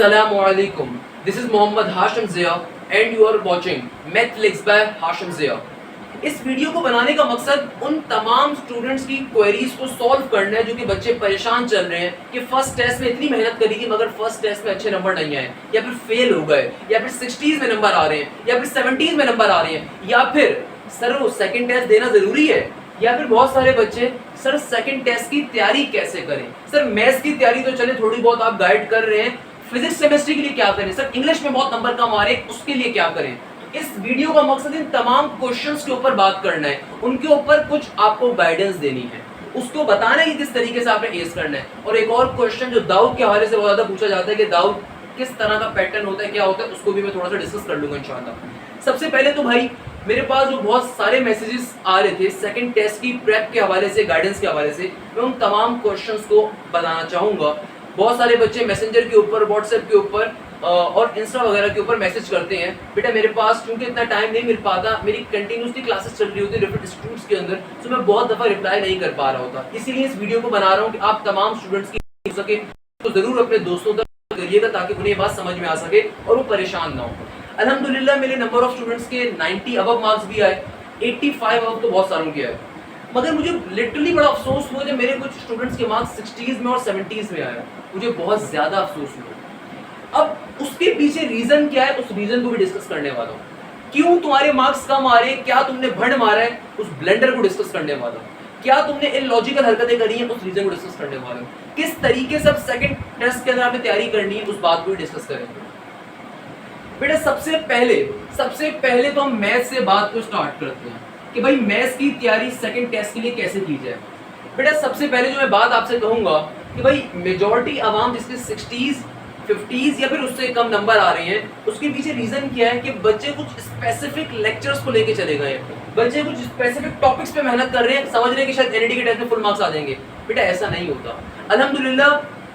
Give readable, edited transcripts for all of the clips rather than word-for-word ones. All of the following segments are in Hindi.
Assalamualaikum. This is Mohammad Hashim Zia and you are watching Mathlex by Hashim Zia. इस वीडियो को बनाने का मकसद उन तमाम स्टूडेंट्स की क्वेरीज को सॉल्व करना है जो कि बच्चे परेशान चल रहे हैं कि फर्स्ट टेस्ट में इतनी मेहनत करी थी मगर फर्स्ट टेस्ट में अच्छे नंबर नहीं आए, या फिर फेल हो गए, या फिर 60s में नंबर आ रहे हैं, या फिर 70s में नंबर आ रहे हैं, या फिर सर वो सेकंड टेस्ट देना जरूरी है, या फिर बहुत सारे बच्चे सर सेकंड टेस्ट की तैयारी कैसे करें, सर मैथ्स की तैयारी तो चले थोड़ी बहुत आप गाइड कर रहे हैं, फिजिक्स केमिस्ट्री के लिए क्या करें, सर इंग्लिश में बहुत नंबर कम आ रहे हैं उसके लिए क्या करें। इस वीडियो का मकसद इन तमाम क्वेश्चंस के ऊपर बात करना है, उनके ऊपर कुछ आपको गाइडेंस देनी है, उसको बताना है कि किस तरीके से आपने एस करना है। और एक और क्वेश्चन जो दाऊद के हवाले से बहुत ज्यादा पूछा जाता है कि दाऊद किस तरह का पैटर्न होता है, क्या होता है, उसको भी मैं थोड़ा सा डिस्कस कर लूंगा इंशाल्लाह। सबसे पहले तो भाई मेरे पास जो बहुत सारे मैसेजेस आ रहे थे सेकंड टेस्ट की प्रेप के हवाले से, गाइडेंस के हवाले से, मैं उन तमाम क्वेश्चंस को बताना चाहूंगा। बहुत सारे बच्चे मैसेंजर के ऊपर, व्हाट्सएप के ऊपर और इंस्टा वगैरह के ऊपर मैसेज करते हैं, बेटा मेरे पास क्योंकि इतना टाइम नहीं मिल पाता, मेरी कंटिन्यूसली क्लासेस चल रही होती है डिफरेंट इंस्टीट्यूट्स के अंदर, तो मैं बहुत दफ़ा रिप्लाई नहीं कर पा रहा होता। इसीलिए इस वीडियो को बना रहा हूँ कि आप तमाम स्टूडेंट्स की हो सके तो ज़रूर अपने दोस्तों तक करिएगा ताकि उन्हें बात समझ में आ सके और वो परेशान ना हो। अल्हम्दुलिल्लाह मेरे नंबर ऑफ स्टूडेंट्स के 90 अबव मार्क्स भी आए, 85 अबव तो बहुत सारों के आए, मगर मुझे लिटरली बड़ा अफसोस हुआ जब मेरे कुछ स्टूडेंट्स के मार्क्स 60s में और 70s में आया, मुझे बहुत ज़्यादा अफसोस हुआ। अब उसके पीछे रीजन क्या है, उस रीजन को भी डिस्कस करने वाला हूँ। क्यों तुम्हारे मार्क्स कम आ रहे हैं, क्या तुमने भंड मारा है, उस ब्लेंडर को डिस्कस करने वाला हूँ। क्या तुमने इलॉजिकल हरकतें करी हैं, उस रीजन को डिस्कस करने वाला हूँ। किस तरीके से अब सेकंड टेस्ट के अंदर आपने तैयारी करनी है, उस बात को भी डिस्कस करेंगे। बेटा सबसे पहले तो हम मैथ्स से बात को स्टार्ट करते हैं कि भाई मैथ्स की तैयारी सेकंड टेस्ट के लिए कैसे की जाए। बेटा सबसे पहले जो मैं बात आपसे कहूंगा कि भाई मेजॉरिटी आवाम जिसके 60s 50s या फिर उससे कम नंबर आ रहे हैं, उसके पीछे रीजन क्या है कि बच्चे कुछ स्पेसिफिक लेक्चर्स को लेके चले गए हैं, बच्चे कुछ स्पेसिफिक टॉपिक्स पे मेहनत कर रहे हैं, समझ रहे हैं कि शायद एनईटी के टेस्ट में फुल मार्क्स आ जाएंगे। बेटा ऐसा नहीं होता। अल्हम्दुलिल्लाह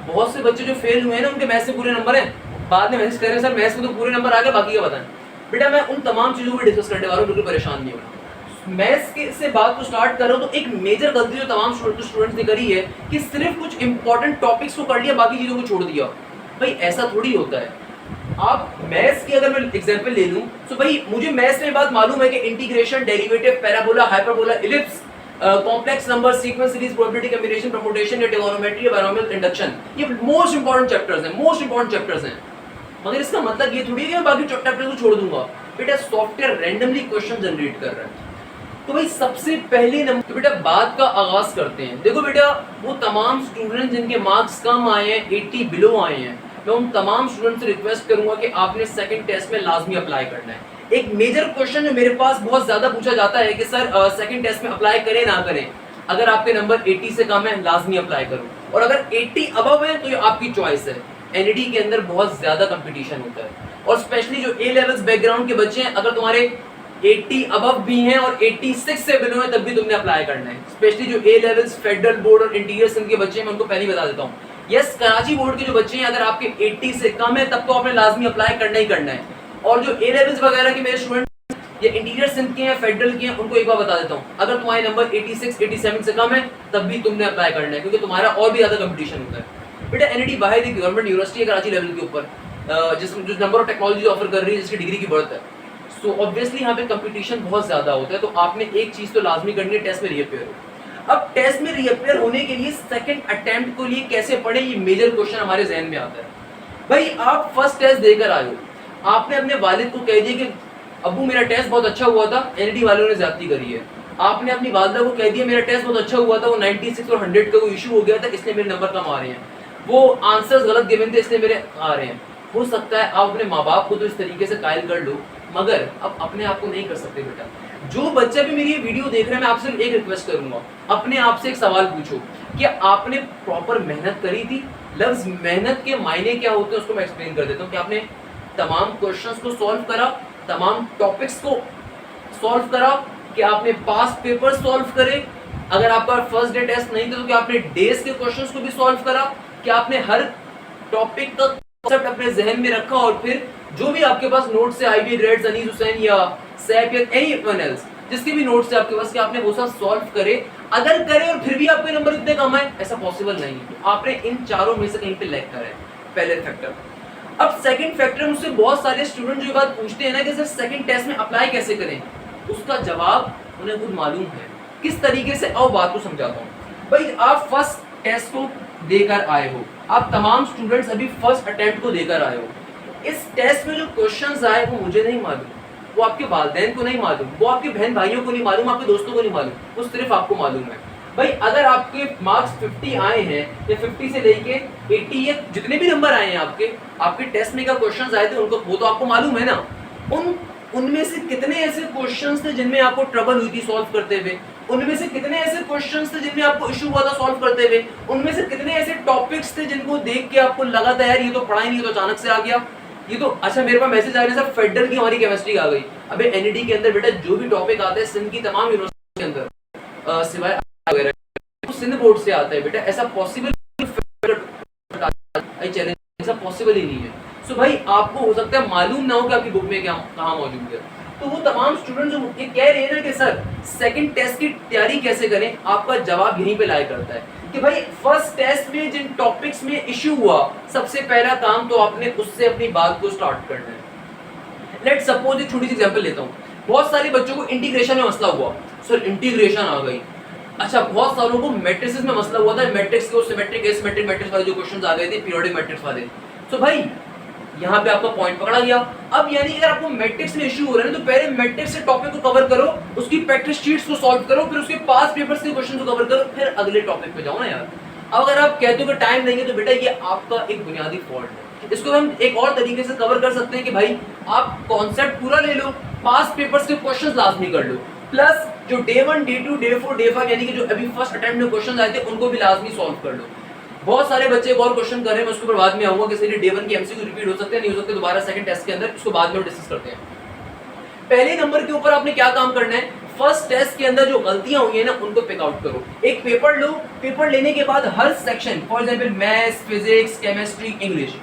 बहुत से बच्चे जो फेल हुए हैं ना, उनके मैथ्स से पूरे नंबर हैं, बाद में मैसेज कर रहे हैं सर मैथ्स में तो पूरे नंबर आ गए, बाकी का बताएं। बेटा मैं उन तमाम चीज़ों को डिस्कस करने वाला हूँ, बिल्कुल परेशान नहीं होना। मैथ्स के से बात को स्टार्ट कर रहा हूँ तो एक मेजर गलती जो तमाम स्टूडेंट्स ने करी है कि सिर्फ कुछ इंपॉर्टेंट टॉपिक्स को कर लिया, बाकी चीज़ों को छोड़ दिया। भाई ऐसा थोड़ी होता है। आप मैथ्स की अगर मैं एग्जांपल ले लूं तो भाई मुझे मैथ्स में बात मालूम है कि integration, derivative, parabola, hyperbola, ellipse, complex number, sequence series, probability, combination, permutation या ट्रिगोनोमेट्री, बायनोमियल, इंडक्शन, ये मोस्ट इंपॉर्टेंट चैप्टर्स हैं, मगर इसका मतलब ये थोड़ी है कि मैं बाकी चैप्टर्स को छोड़ दूंगा। बेटा सॉफ्टवेयर रैंडमली क्वेश्चन जनरेट कर रहा है, तो भाई सबसे पहले नंबर तो बेटा बात का आगाज करते हैं। देखो बेटा वो तमाम स्टूडेंट जिनके मार्क्स कम आए हैं, 80 बिलो आए हैं, मैं उन तमाम स्टूडेंट से रिक्वेस्ट करूंगा कि आपने सेकंड टेस्ट में लाजमी अप्लाई करना है। एक मेजर क्वेश्चन जो मेरे पास बहुत ज्यादा पूछा जाता है कि सर सेकंड टेस्ट में अप्लाई करें ना करें। अगर आपके नंबर 80 से कम है लाजमी अप्लाई करो, और अगर 80 अबव है तो ये आपकी चॉइस है। एनईटी के अंदर बहुत ज्यादा कंपटीशन होता है, और स्पेशली जो ए लेवल्स बैकग्राउंड के बच्चे हैं, अगर तुम्हारे 80 अबव भी हैं और 86 से बिलो है तब भी तुमने अप्लाई करना है। स्पेशली जो ए लेवल्स फेडरल बोर्ड और इंटीरियर सिंध के बच्चे हैं, मैं उनको पहले ही बता देता हूँ। यस कराची बोर्ड के जो बच्चे हैं, अगर आपके 80 से कम है तब तो आपने लाजमी अप्लाई करना ही करना है। और जो ए लेवल्स वगैरह के मेरे स्टूडेंट या इंटीरियर सिंध के हैं, फेडरल के हैं, उनको एक बार बता देता हूँ, अगर तुम्हारे नंबर 86 87 से कम है तब भी तुमने अप्लाई करना है, क्योंकि तुम्हारा और भी ज्यादा कंपटीशन होता है। बेटा एनईटी वाहिद गवर्नमेंट यूनिवर्सिटी है कराची लेवल के ऊपर, जिसमें जो नंबर ऑफ टेक्नोलॉजी ऑफर कर रही है, जिसकी डिग्री की बढ़त है, तो ऑब्वियसली यहाँ पे कंपटीशन बहुत ज्यादा होता है। तो आपने एक चीज तो लाजमी करनी है, टेस्ट में रीअपियर हो। अब टेस्ट में रीअपियर होने के लिए सेकंड अटेम्प्ट के लिए कैसे पढ़े, ये मेजर क्वेश्चन हमारे जहन में आता है। भाई आप फर्स्ट टेस्ट देकर आए हो, आपने अपने वालिद को कह दिया कि अब्बू मेरा टेस्ट बहुत अच्छा हुआ था, एनईटी वालों ने ज्यादती करी है। आपने अपनी वालिदा को कह दिया मेरा टेस्ट बहुत अच्छा हुआ था, वो 96 और 100 का वो इशू हो गया था, इसलिए मेरे नंबर कम आ रहे हैं, वो आंसर्स गलत गिवन थे इसलिए मेरे आ रहे हैं। हो सकता है आप अपने माँ बाप को तो इस तरीके से कायल कर लो, मगर अब अपने आप को नहीं कर सकते। बेटा जो बच्चा भी मेरी ये वीडियो देख रहा है, मैं आपसे एक रिक्वेस्ट करूंगा, अपने आप से एक सवाल पूछो कि आपने प्रॉपर मेहनत करी थी। लफ्ज मेहनत के मायने क्या होते हैं उसको मैं एक्सप्लेन कर देता हूँ कि आपने तमाम क्वेश्चंस को सॉल्व करा, तमाम टॉपिक्स को सॉल्व करा, कि आपने पास पेपर सॉल्व करे, अगर आपका फर्स्ट डे टेस्ट नहीं था तो क्या आपने डेज के क्वेश्चंस को भी सॉल्व करा, कि आपने हर टॉपिक का कॉन्सेप्ट अपने जहन में रखा, और फिर जो भी आपके पास नोट से आईबी ग्रेड्स, अनीस हुसैन या सैफ या एनीवन एल्स जिसके भी नोट्स है आपके पास, कि आपने वो सब सॉल्व करे। अगर करे और फिर भी आपके नंबर इतने कम आए, ऐसा पॉसिबल नहीं है। तो आपने इन चारों में से कहीं पे लैग करा है, पहले फैक्टर। अब सेकंड फैक्टर, मुझसे बहुत सारे स्टूडेंट जो ये बात पूछते हैं ना कि सर सेकंड टेस्ट में अप्लाई कैसे करें, उसका जवाब उन्हें खुद मालूम है। किस तरीके से, आओ बात को समझाता हूँ। भाई आप फर्स्ट टेस्ट को देकर आए हो, आप तमाम स्टूडेंट्स अभी फर्स्ट अटेम्प्ट को देकर आए हो। इस टेस्ट में जो क्वेश्चंस आए वो मुझे नहीं मालूम, वो आपके वालिदैन को नहीं मालूम, वो आपके बहन भाइयों को नहीं मालूम, आपके दोस्तों को नहीं मालूम, वो सिर्फ आपको मालूम है। भाई अगर आपके मार्क्स 50 आए हैं या 50 से लेके 80 या जितने भी नंबर आए हैं आपके टेस्ट में का क्वेश्चंस आए थे उनको, वो तो आपको मालूम है ना। उनमें से कितने ऐसे क्वेश्चंस थे जिनमें आपको ट्रबल हुई थी सॉल्व करते हुए, उनमें से कितने ऐसे क्वेश्चंस थे जिनमें आपको इशू हुआ था सॉल्व करते हुए, उनमें से कितने ऐसे टॉपिक्स थे जिनको देख के आपको लगा था यार ये तो पढ़ा ही नहीं, तो अचानक से आ गया ये तो। अच्छा मेरे पास मैसेज आ रहा है सर फेडरल की हमारी केमिस्ट्री आ गई। अबे एनईडी के अंदर बेटा जो भी टॉपिक आते हैं सिंध की तमाम यूनिवर्सिटी के अंदर सिवाय वगैरह सिंध बोर्ड से आता है बेटा, ऐसा पॉसिबल चैलेंज ऐसा पॉसिबल ही नहीं है। सो भाई आपको हो सकता है मालूम ना हो कि आपकी बुक में क्या कहाँ मौजूद है। तो वो तमाम स्टूडेंट जो ये कह रहे हैं ना कि सर सेकंड टेस्ट की तैयारी कैसे करें, आपका जवाब यहीं पे लाया करता है कि भाई फर्स्ट टेस्ट में जिन टॉपिक्स में इश्यू हुआ, सबसे पहला काम तो आपने उससे अपनी बात को स्टार्ट करना है। लेट सपोज एक छोटी सी एग्जांपल लेता हूँ। बहुत सारे बच्चों को इंटीग्रेशन में मसला हुआ, सर इंटीग्रेशन आ गई। अच्छा बहुत सारों को मैट्रिसेस में मसला हुआ था, मैट्रिक्स के सिमेट्रिक एसिमेट्रिक मैट्रिक्स वाले जो क्वेश्चंस आ गए थे, पीरियोडिक मैट्रिक्स वाले। सो भाई यहाँ पे आपका पॉइंट पकड़ा गया। अब यानी अगर आपको मैट्रिक्स में इश्यू हो रहा है तो पहले मैट्रिक्स से टॉपिक को कवर करो, उसकी प्रैक्टिस शीट्स को सॉल्व करो, फिर उसके पास पेपर्स के क्वेश्चन को कवर करो, फिर अगले टॉपिक पे जाओ ना यार। अब अगर आप कहते हो कि टाइम नहीं है तो बेटा ये आपका एक बुनियादी फॉल्ट है। इसको हम एक और तरीके से कवर कर सकते हैं कि भाई आप कॉन्सेप्ट पूरा ले लो, पास पेपर्स के क्वेश्चन लाजमी कर लो, प्लस जो डे 1 डे 2 डे 4 डे 5 यानी कि जो अभी फर्स्ट अटेम्प्ट में क्वेश्चन आए थे उनको भी लाजमी सॉल्व कर लो। बहुत सारे बच्चे एक और क्वेश्चन कर रहे हैं, मैं उसके ऊपर बाद में आऊंगा कि सर डे 1 की एमसीक्यू रिपीट हो सकते हैं, नहीं हो सकते दोबारा सेकंड टेस्ट के अंदर, उसको बाद में डिस्कस करते हैं। पहले नंबर के ऊपर आपने क्या काम करना है, फर्स्ट टेस्ट के अंदर जो गलतियां हुई है ना उनको पिक आउट करो। एक पेपर लो, पेपर लेने के बाद हर section for example maths, physics, chemistry, English,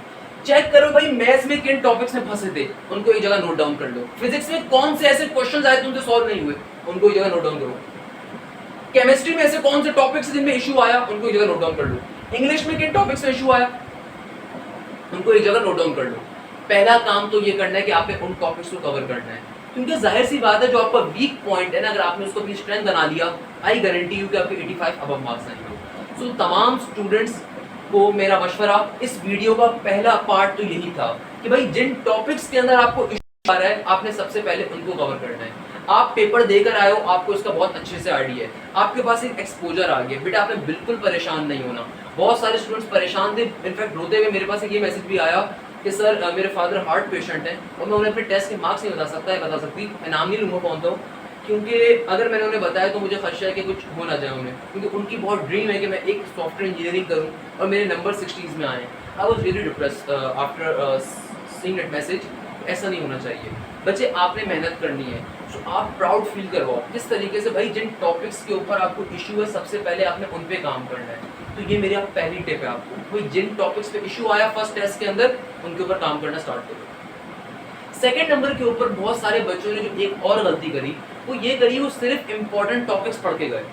check करो भाई मैथ्स में किन टॉपिक्स में फंसे थे, उनको एक जगह नोट डाउन कर लो। फिजिक्स में कौन से ऐसे क्वेश्चंस आए थे उनसे सॉल्व नहीं हुए, उनको एक जगह नोट डाउन करो। केमिस्ट्री में ऐसे कौन से टॉपिक्स जिनमें इशू आया, उनको एक जगह नोट डाउन कर लो। इंग्लिश में किन टॉपिक्स में इशू आया, उनको एक जगह नोट डाउन कर लो। पहला काम तो ये करना है कि आपने उन टॉपिक्स को कवर करना है, क्योंकि जाहिर सी बात है जो आपका वीक पॉइंट है ना, अगर आपने उसको अपनी स्ट्रेंथ बना लिया, आई गारंटी यू कि आपके 85 अबव मार्क्स आएंगे। सो तमाम स्टूडेंट्स को मेरा मशवरा, इस वीडियो का पहला पार्ट तो यही था कि भाई जिन टॉपिक्स के अंदर आपको इशू आ रहा है आपने सबसे पहले उनको कवर करना है। आप पेपर देकर आए हो, आपको इसका बहुत अच्छे से आइडिया है, आपके पास एक एक्सपोजर आ गया, बेटा आपने बिल्कुल परेशान नहीं होना। बहुत सारे स्टूडेंट्स परेशान थे, इनफैक्ट रोते हुए मेरे पास एक ये मैसेज भी आया कि सर मेरे फादर हार्ट पेशेंट हैं और मैं उन्हें अपने टेस्ट के मार्क्स नहीं बता सकती, मैं नाम नहीं लूँगा कौन तो, क्योंकि अगर मैंने उन्हें बताया तो मुझे खदशा है कि कुछ हो ना जाए उन्हें, क्योंकि उनकी बहुत ड्रीम है कि मैं एक सॉफ्टवेयर इंजीनियरिंग करूँ और मेरे नंबर 60s में आए। I was really depressed after seeing that message. ऐसा नहीं होना चाहिए बच्चे, आपने मेहनत करनी है। तो आप प्राउड फील करवाओ किस तरीके से भाई जिन टॉपिक्स के ऊपर आपको इशू है सबसे पहले आपने उन पे काम करना है। तो ये मेरी पहली टिप है आपको, भाई जिन टॉपिक्स पे इशू आया फर्स्ट टेस्ट के अंदर उनके ऊपर काम करना स्टार्ट करो। सेकंड नंबर के ऊपर बहुत सारे बच्चों ने जो एक और गलती करी वो ये करी, वो सिर्फ इंपॉर्टेंट टॉपिक्स पढ़ के गए।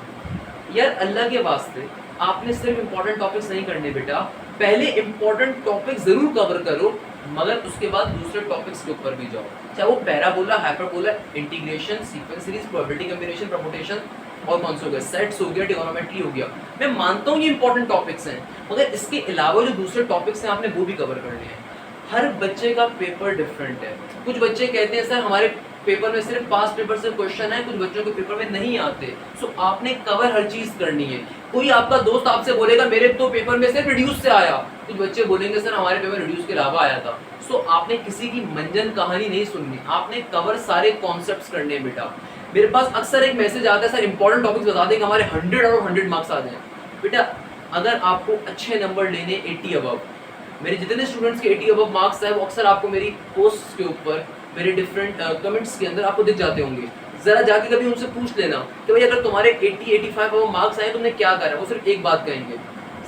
यार अल्लाह के वास्ते आपने सिर्फ इंपॉर्टेंट टॉपिक्स नहीं करने बेटा, पहले इंपॉर्टेंट टॉपिक जरूर कवर करो मगर उसके बाद दूसरे टॉपिक्स के ऊपर भी जाओ, चाहे वो parabola, hyperbola, integration, sequence series, probability combination, permutation और कौन सा हो गया, सेट्स हो गया, ट्रिगोनोमेट्री हो गया। मैं मानता हूँ ये इंपॉर्टेंट टॉपिक्स हैं मगर इसके अलावा जो दूसरे टॉपिक्स हैं आपने वो भी कवर करने हैं। हर बच्चे का पेपर डिफरेंट है। कुछ बच्चे कहते हैं सर हमारे पेपर में सिर्फ पास पेपर से क्वेश्चन है, कुछ बच्चों के पेपर में नहीं आते। सो आपने कवर हर चीज करनी है। कोई आपका दोस्त आपसे बोलेगा मेरे तो पेपर में सिर्फ रिड्यूस से आया, कुछ बच्चे बोलेंगे सर हमारे पेपर रिड्यूस के अलावा आया था। सो आपने किसी की मंजन कहानी नहीं सुननी, आपने कवर सारे कॉन्सेप्ट्स करने हैं बेटा। मेरे पास अक्सर एक मैसेज आता है सर इंपॉर्टेंट टॉपिक्स बता दें कि हमारे 100 आउट ऑफ 100 मार्क्स आ जाए। बेटा अगर आपको अच्छे नंबर लेने 80 अबव, मेरे जितने स्टूडेंट्स के 80 अबव मार्क्स है वो अक्सर आपको मेरी पोस्ट के ऊपर, मेरे डिफरेंट कमेंट्स के अंदर आपको दिख जाते होंगे। जरा जाके कभी उनसे पूछ लेना कि भाई अगर तुम्हारे 80-85 अबव मार्क्स आए तुमने क्या करा। वो सिर्फ एक बात कहेंगे,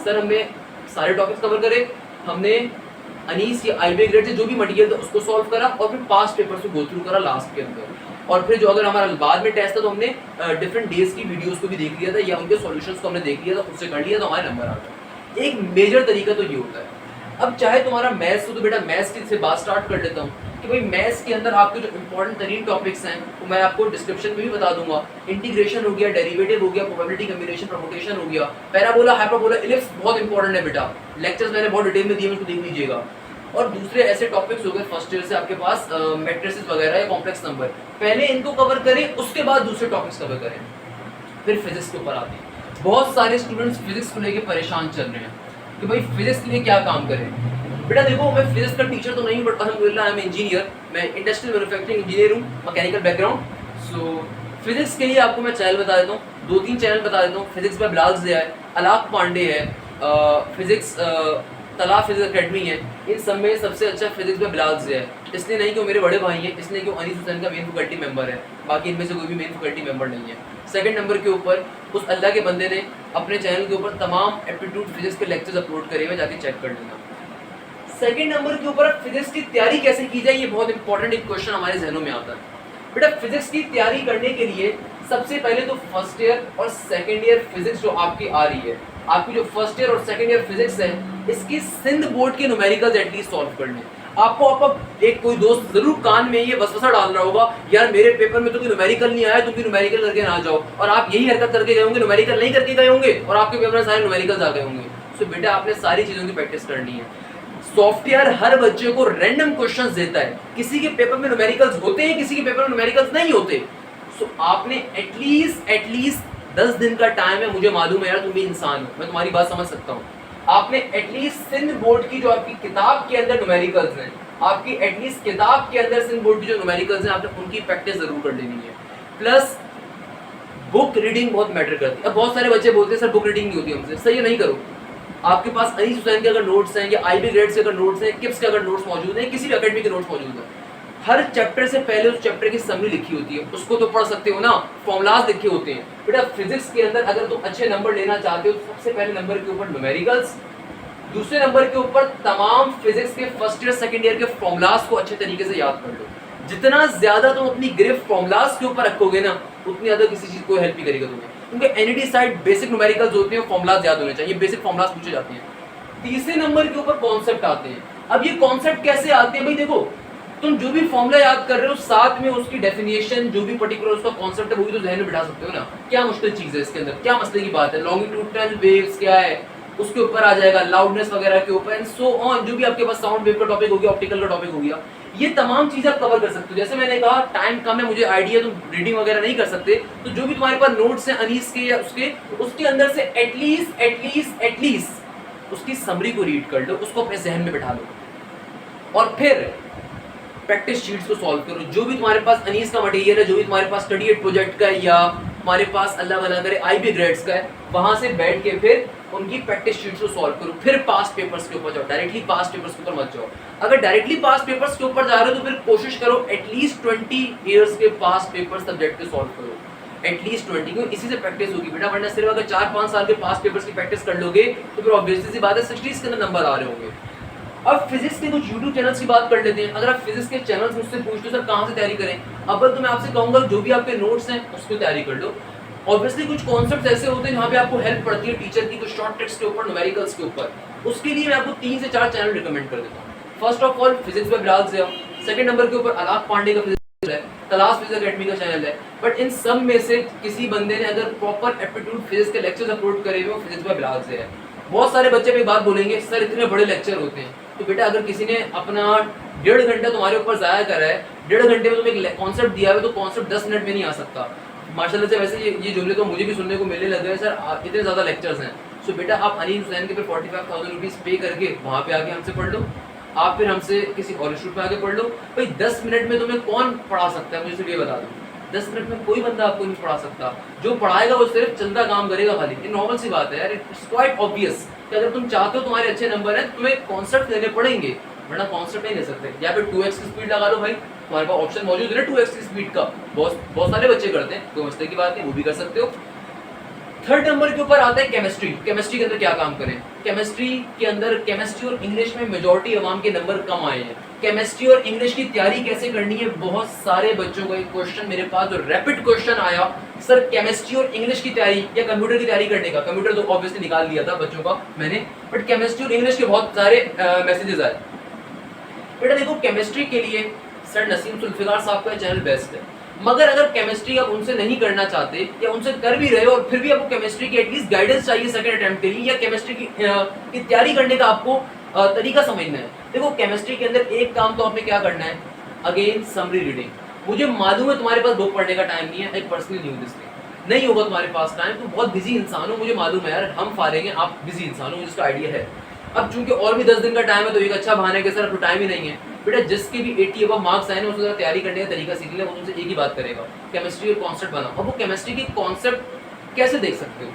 सर हमने सारे टॉपिक्स कवर करे, हमने अनीस या आईबी ग्रेड से जो भी मटेरियल था उसको सॉल्व करा और फिर पास्ट पेपर से गो थ्रू करा लास्ट के अंदर। और फिर जो अगर हमारा बाद में टेस्ट था तो हमने डिफरेंट डेज की वीडियोस को भी देख लिया था या उनके सॉल्यूशंस को हमने देख लिया था, उससे कर लिया तो हमारे नंबर आ गए। एक मेजर तरीका तो ये होता है। अब चाहे तुम्हारा मैथ्स हो तो बेटा मैथ्स की से बात स्टार्ट कर लेता हूँ कि भाई मैथ्स के अंदर आपके जो इंपॉर्टेंट तरीन टॉपिक्स हैं वो मैं आपको डिस्क्रिप्शन में भी बता दूंगा। इंटीग्रेशन हो गया, डेरिवेटिव हो गया, प्रोबेबिलिटी, कम्बिनेशन, परम्यूटेशन हो गया, पैराबोला, हाइपरबोला, इलिप्स बहुत इंपॉर्टेंट है बेटा। लेक्चर्स मैंने बहुत डिटेल में दिए, उसको देख लीजिएगा। और दूसरे ऐसे टॉपिक्स हो गए फर्स्ट ईयर से आपके पास मैट्रिसेस वगैरह या कॉम्प्लेक्स नंबर, पहले इनको कवर करें उसके बाद दूसरे टॉपिक्स कवर करें। फिर फिजिक्स के ऊपर आते हैं। बहुत सारे स्टूडेंट्स फिजिक्स को लेकर परेशान चल रहे हैं कि भाई फिजिक्स के लिए क्या काम करें। बेटा देखो, मैं फिजिक्स का टीचर तो नहीं हूँ, बट अल्हम्दुलिल्लाह आई एम इंजीनियर, मैं इंडस्ट्रियल मैन्युफैक्चरिंग इंजीनियर हूँ, मैकेनिकल बैकग्राउंड। सो फिजिक्स के लिए आपको मैं चैनल बता देता हूँ, 2-3 चैनल बता देता हूँ। फिजिक्स बाय बिलाल ज़िया है, अलाक पांडे है, फिजिक्स तला फिजिक्स अकेडमी है। इन सब में सबसे अच्छा फिजिक्स बाय बिलाल ज़िया है, इसलिए नहीं कि वो मेरे बड़े भाई हैं, इसलिए कि अनीस हुसैन का मेन फैकल्टी मेंबर है, बाकी इनमें से कोई भी मेन फैकल्टी मेंबर नहीं है। सेकंड नंबर के ऊपर उस अल्लाह के बंदे ने अपने चैनल के ऊपर तमाम एप्टीट्यूड फिजिक्स के लेक्चर्स अपलोड करे हुए, जाके चेक कर लेना। सेकंड नंबर के ऊपर फिजिक्स की तैयारी कैसे की जाए, ये बहुत इंपॉर्टेंट एक क्वेश्चन हमारे जहनों में आता है। बेटा फिजिक्स की तैयारी करने के लिए सबसे पहले तो फर्स्ट ईयर और सेकंड ईयर फिजिक्स जो आपकी आ रही है, आपकी जो फर्स्ट ईयर और सेकंड ईयर फिजिक्स है, इसकी सिंध बोर्ड के न्यूमेरिकल्स एटलीस्ट सॉल्व करने। आपको आप एक कोई दोस्त जरूर कान में ये वसवसा डाल रहा होगा, यार मेरे पेपर में तो कोई न्यूमेरिकल नहीं आया, तुम भी न्यूमेरिकल करके ना जाओ। और आप यही हरकत करके गए होंगे, न्यूमेरिकल नहीं करके गए होंगे और आपके पेपर में सारे न्यूमेरिकल्स आ गए होंगे। सो बेटा आपने सारी चीजों की प्रैक्टिस करनी है। सॉफ्टवेयर हर बच्चे को रैंडम क्वेश्चंस देता है, किसी के पेपर में न्यूमेरिकल्स होते हैं, किसी के पेपर में न्यूमेरिकल्स नहीं होते। सो आपने एटलीस्ट 10 दिन का टाइम है, मुझे मालूम है यार तुम भी इंसान हो, मैं तुम्हारी बात समझ सकता हूँ। आपने एटलीस्ट सिंध बोर्ड की जो आपकी किताब के अंदर न्यूमेरिकल्स हैं, आपकी एटलीस्ट किताब के अंदर सिंध बोर्ड की जो न्यूमेरिकल्स हैं, आपने उनकी प्रैक्टिस जरूर कर लेनी है। प्लस बुक रीडिंग बहुत मैटर करती है। अब बहुत सारे बच्चे बोलते हैं सर बुक रीडिंग नहीं होती हमसे, सही है, नहीं करो। आपके पास अनीस हुसैन के अगर नोट्स हैं या आईबी ग्रेड्स के अगर नोट्स हैं, किप्स के अगर नोट्स मौजूद हैं, किसी भी एकेडमी के नोट्स मौजूद हैं, हर चैप्टर से पहले उस चैप्टर की समरी लिखी होती है, उसको तो पढ़ सकते हो ना, फॉर्मूलाज लिखे होते हैं। बेटा फिजिक्स के अंदर अगर तुम अच्छे नंबर लेना चाहते हो तो सबसे पहले नंबर के ऊपर न्यूमेरिकल्स, दूसरे नंबर के ऊपर तमाम फिजिक्स के फर्स्ट ईयर सेकंड ईयर के फॉर्मूलाज को अच्छे तरीके से याद कर लो। जितना ज्यादा तुम अपनी ग्रिप फॉर्मूलाज के ऊपर रखोगे ना, उतनी ज्यादा किसी चीज को हेल्प ही करेगा तुम्हें, क्योंकि एनईटी साइड बेसिक न्यूमेरिकल्स होते हैं, फॉर्मूलाज याद होने चाहिए, बेसिक फॉर्मूलाज पूछे जाते हैं। तीसरे नंबर के ऊपर कॉन्सेप्ट आते हैं। अब ये कॉन्सेप्ट कैसे आते हैं भाई, देखो तुम जो भी फॉर्मूला याद कर रहे हो साथ में उसकी डेफिनेशन, जो भी पर्टिकुलर उसका कॉन्सेप्ट है वो भी तो जहन में बिठा सकते हो ना। क्या मुश्किल चीज है इसके अंदर, क्या मसले की बात है। लॉन्गिट्यूडनल वेव्स क्या है उसके ऊपर आ जाएगा, लाउडनेस वगैरह के ऊपर एंड सो ऑन, जो भी आपके पास साउंड वेव का टॉपिक हो गया, ऑप्टिकल का टॉपिक हो गया, ये तमाम चीजें आप कवर कर सकते हो। जैसे मैंने कहा टाइम कम है, मुझे आइडिया, तुम रीडिंग वगैरह नहीं कर सकते, तो जो भी तुम्हारे पास नोट्स हैं अनीस के या उसके अंदर से एटलीस्ट उसकी समरी को रीड कर लो, उसको अपने जहन में बिठा लो और फिर प्रैक्टिस शीट्स को सॉल्व करो। जो भी तुम्हारे पास अनीस का मटेरियल है, जो भी तुम्हारे पास स्टडी एड प्रोजेक्ट का है या तुम्हारे पास अल्लाह भला करे आईबी ग्रेड्स का है, वहां से बैठ के फिर उनकी प्रैक्टिस शीट्स को सॉल्व करो। फिर पास्ट पेपर्स के ऊपर जाओ, डायरेक्टली पास्ट पेपर्स के ऊपर मत जाओ। अगर डायरेक्टली पास्ट पेपर्स के ऊपर जा रहे हो तो फिर कोशिश करो एटलीस्ट 20 ईयर्स के पास्ट पेपर सब्जेक्ट के सॉल्व करो, एटलीस्ट 20, क्योंकि इसी से प्रैक्टिस होगी बेटा। वरना सिर्फ अगर 4-5 साल के पास्ट पेपर्स की प्रैक्टिस कर लोगे तो फिर ऑब्वियसली सी बात है 60s के अंदर नंबर आ रहे होंगे। अब फिजिक्स के कुछ यूट्यूब चैनल्स की बात कर लेते हैं। अगर आप फिजिक्स के चैनल्स मुझसे पूछते हो सर कहाँ से तैयारी करें, अब तो मैं आपसे कहूंगा जो भी आपके नोट्स हैं उसको तैयारी कर लो। ऑब्वियसली कुछ कॉन्सेप्ट्स ऐसे होते हैं जहाँ पे आपको हेल्प पड़ती है टीचर की, कुछ शॉर्ट ट्रिक्स के ऊपर, न्यूमेरिकल्स के ऊपर, उसके लिए मैं आपको 3 से 4 चैनल रिकमेंड कर देता हूँ। First of all physics by Bilal Zia, second number के ऊपर अलाक पांडे का फिजिक्स है, तलाश फिजिक्स अकेडमी का चैनल है। बट इन सब में से किसी बंदे ने अगर प्रॉपर एप्टीट्यूड फिजिक्स के लेक्चर्स अपलोड करे हुए, फिजिक्स बाय बिलाल ज़िया है। बहुत सारे बच्चे भी बात बोलेंगे सर इतने बड़े लेक्चर होते हैं, तो बेटा अगर किसी ने अपना 1.5 घंटा तुम्हारे ऊपर जाया करा है, 1.5 घंटे में तुम्हें एक कॉन्सेप्ट दिया है, तो कॉन्सेप्ट 10 मिनट में नहीं आ सकता। माशाल्लाह से वैसे ये जुमले तो मुझे भी सुनने को मिलने लगे हैं सर इतने ज़्यादा लेक्चर्स हैं। सो बेटा आप अनीस हुसैन के फिर 45,000 रुपीज़ पे करके वहाँ पे आके हमसे पढ़ लो, आप फिर हमसे किसी और इंस्टीट्यूट पे आके पढ़ लो। भाई 10 मिनट में तुम्हें कौन पढ़ा सकता है, मुझे सिर्फ ये बता दो। 10 मिनट में कोई बंदा आपको नहीं पढ़ा सकता, जो पढ़ाएगा वो सिर्फ चंदा काम करेगा खाली। ये नॉर्मल सी बात है यार, इट्स क्वाइट ऑब्वियस कि अगर तुम चाहते हो तुम्हारे अच्छे नंबर हैं तुम्हें कॉन्सेप्ट लेने पड़ेंगे, वरना कॉन्सेप्ट नहीं ले सकते। या फिर 2x की स्पीड लगा लो भाई, तुम्हारे पास ऑप्शन मौजूद है 2x की स्पीड का, बहुत सारे बच्चे करते हैं, कोई मसले की बात नहीं, वो भी कर सकते हो। थर्ड नंबर के ऊपर आता है केमिस्ट्री। केमिस्ट्री के अंदर क्या काम करें, केमिस्ट्री के अंदर केमिस्ट्री और इंग्लिश में मेजॉरिटी अवाम के नंबर कम आए हैं, केमिस्ट्री और इंग्लिश की तैयारी कैसे करनी है। बहुत सारे बच्चों का एक क्वेश्चन मेरे पास जो रैपिड क्वेश्चन आया, सर केमिस्ट्री और इंग्लिश की तैयारी या कंप्यूटर की तैयारी करने का। कंप्यूटर तो ऑब्वियसली निकाल दिया था बच्चों का मैंने, बट केमिस्ट्री और इंग्लिश के बहुत सारे मैसेजेस आए। बेटा देखो, केमिस्ट्री के लिए सर नसीम जुल्फिकार साहब का चैनल बेस्ट है, मगर अगर केमिस्ट्री आप उनसे नहीं करना चाहते या उनसे कर भी रहे हो और फिर भी आपको केमिस्ट्री की एटलीस्ट गाइडेंस चाहिए सेकंड अटेम्प्ट के लिए, या केमिस्ट्री की तैयारी करने का आपको तरीका समझना है। देखो केमिस्ट्री के अंदर एक काम तो आपने क्या करना है, अगेन समरी रीडिंग। मुझे मालूम है तुम्हारे पास बुक पढ़ने का टाइम नहीं है, I personally new this thing, नहीं होगा तुम्हारे पास टाइम, तुम बहुत बिजी इंसान हो, मुझे मालूम है यार, हम फारेंगे, आप बिजी इंसान हो, मुझे इसका आइडिया है। अब चूंकि और भी 10 दिन का टाइम है तो एक अच्छा बहाना है कि सर अब तो टाइम ही नहीं है। बेटा जिसके भी 80 अबव मार्क्स आए ना, उससे तैयारी करने का तरीका सीख ले, वो तुमसे एक ही बात करेगा, केमिस्ट्री के कॉन्सेप्ट बनाओ। अब वो केमिस्ट्री के कॉन्सेप्ट कैसे देख सकते हो,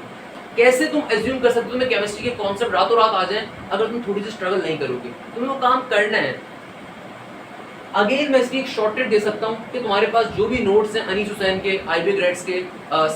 कैसे तुम एज्यूम कर सकते हो तुम्हें केमिस्ट्री के कॉन्सेप्ट रातों रात आ जाए अगर तुम थोड़ी सी स्ट्रगल नहीं करोगे। तुम्हें वो काम करना है। अगेन मैं इसकी एक शॉर्टकट दे सकता हूँ कि तुम्हारे पास जो भी नोट्स हैं अनीस हुसैन के, IB ग्रेड्स के,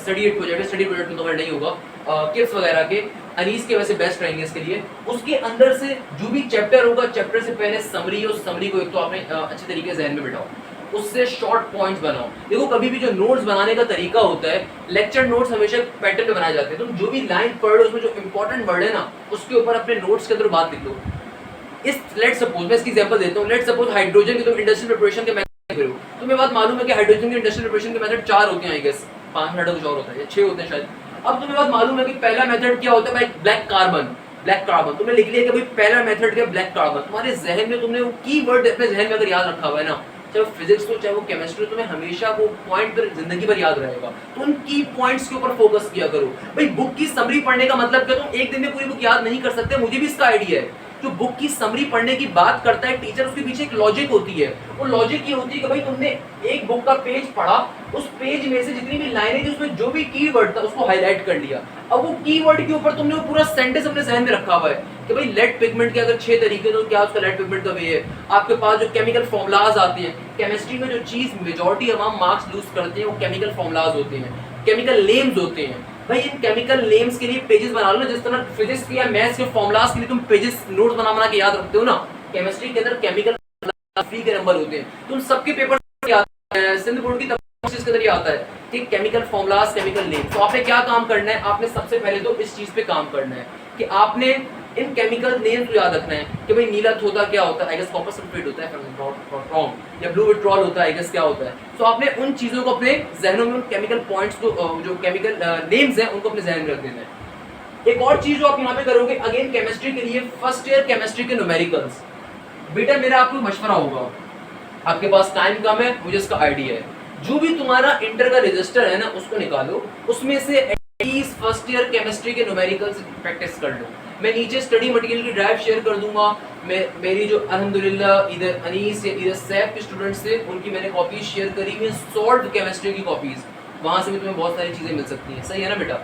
स्टडी एड प्रोजेक्ट में तो नहीं होगा, किप्स वगैरह के, अनीस के वैसे बेस्ट रहेंगे इसके लिए। उसके अंदर से जो भी चैप्टर होगा, चैप्टर से पहले समरी, और समरी को एक तो आपने अच्छे तरीके से ध्यान में बिठाओ, उससे शॉर्ट पॉइंट्स बनाओ। देखो कभी भी जो नोट्स बनाने का तरीका होता है, लेक्चर नोट्स हमेशा पैटर्न में बनाए जाते हैं। तुम जो भी लाइन पढ़ लो उसमें जो इंपॉर्टेंट वर्ड है ना, उसके ऊपर अपने नोट्स के अंदर बात लिख लो। इस लेट सपोज मैं इसकी एग्जांपल देता हूं, लेट सपोज हाइड्रोजन की तुम इंडस्ट्रियल प्रिपरेशन के मेथड करो, तुम्हें बात मालूम है कि हाइड्रोजन के इंडस्ट्रियल प्रिपरेशन के मेथड 4 होते हैं, आई गेस 5 मेथड कुछ और होता है या 6 होते हैं शायद। अब तुम्हें बात मालूम है कि पहला मेथड क्या होता है भाई, ब्लैक कार्बन। तुमने लिख लिया कि भाई पहला मेथड क्या, ब्लैक कार्बन। तुम्हारे जहन में तुमने वो कीवर्ड अपने जहन में अगर याद रखा हुआ है ना, चाहे वो फिजिक्स हो चाहे वो केमिस्ट्री, तुम्हें हमेशा वो पॉइंट पर जिंदगी भर याद रहेगा। तो उन की पॉइंट्स के ऊपर फोकस किया करो। भाई बुक की समरी पढ़ने का मतलब क्या, तुम एक दिन में पूरी बुक याद नहीं कर सकते, मुझे भी इसका आइडिया है। जो बुक की समरी पढ़ने की बात करता है टीचर, उसके पीछे एक लॉजिक होती है। वो लॉजिक ये होती है कि भाई तुमने एक बुक का पेज पढ़ा, उस पेज में से जितनी भी लाइनें थी उसमें जो भी कीवर्ड था उसको हाईलाइट कर लिया। अब वो कीवर्ड के ऊपर तुमने वो पूरा सेंटेंस अपने जहन में रखा हुआ है कि भाई लेड पिगमेंट के अगर 6 तरीके तो क्या उसका लेड पिगमेंट का वे है। आपके पास जो केमिकल फॉर्मुलाज आते हैं, केमिस्ट्री में जो चीज मेजॉरिटी हम मार्क्स लूज करते हैं वो केमिकल फॉर्मुलाज होते हैं, केमिकल नेम्स होते हैं। भाई इन केमिकल नेम्स के लिए पेजेस बना लो ना, जिस तरह फिजिक्स के या मैथ्स के फॉर्मुलाज के लिए तुम पेजेस नोट्स बना के याद रखते हो ना, केमिस्ट्री के अंदर केमिकल फ्री के नंबर होते हैं। तुम सबके पेपर याद है, सिंध बोर्ड की तमाम चीज के अंदर ये आता है कि केमिकल फॉर्मुलाज, केमिकल नेम। तो आपने क्या काम करना है, आपने सबसे पहले तो इस चीज पे काम करना है कि आपने इन केमिकल नेम को याद रखना है कि भाई नीला थोथा क्या होता है, आई गेस कॉपर सल्फेट होता है, या ब्लू विट्रॉल होता है, आई गेस क्या होता है। तो आपने उन चीजों को अपने जहनों में, उन केमिकल पॉइंट्स को, जो केमिकल नेम्स हैं उनको अपने जहन में रख देना है। एक और चीज जो आप यहाँ पे करोगे, अगेन केमिस्ट्री के लिए फर्स्ट ईयर केमिस्ट्री के न्यूमेरिकल्स। बेटा मेरा आपको मशवरा होगा, आपके पास टाइम कम है, मुझे इसका आइडिया है, जो भी तुम्हारा इंटर का रजिस्टर है ना उसको निकालो, उसमें से एटलीस्ट फर्स्ट ईयर केमिस्ट्री के न्यूमेरिकल्स प्रैक्टिस कर लो। मैं नीचे स्टडी मटेरियल की ड्राइव शेयर कर दूंगा। मेरी जो अल्हम्दुलिल्लाह इधर अनीस या इधर सैफ के स्टूडेंट्स थे उनकी मैंने कॉपीज शेयर करी हुई है, सॉल्व केमिस्ट्री की कॉपीज, वहां से भी तुम्हें बहुत सारी चीजें मिल सकती हैं, सही है ना बेटा।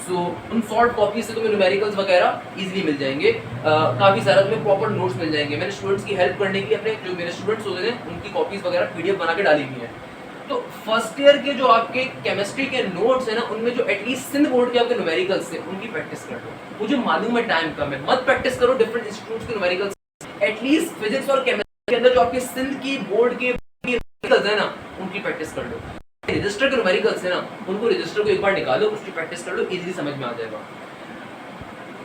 सो उन सॉल्व कॉपीज से तुम्हें न्यूमेरिकल्स वगैरह इजीली मिल जाएंगे, काफी सारा तुम्हें प्रॉपर नोट्स मिल जाएंगे। मैंने स्टूडेंट्स की हेल्प करने के लिए अपने जो मेरे स्टूडेंट्स होते हैं उनकी कॉपीज वगैरह PDF बना के डाली हुई है। तो फर्स्ट ईयर के जो आपके केमिस्ट्री के नोट्स है ना, उनमें जो एटलीस्ट सिंध बोर्ड के आपके न्यूमेरिकल्स थे उनकी प्रैक्टिस कर लो। मुझे मालूम है टाइम कम है, मत प्रैक्टिस करो डिफरेंट इंस्टीट्यूट्स के न्यूमेरिकल्स, एटलीस्ट फिजिक्स और केमिस्ट्री के अंदर जो आपके सिंध की बोर्ड के न्यूमेरिकल्स है ना उनकी प्रैक्टिस कर लो। रजिस्टर के न्यूमेरिकल्स है ना, उनको रजिस्टर को एक बार निकालो, उसकी प्रैक्टिस कर लो, इजीली समझ में आ जाएगा।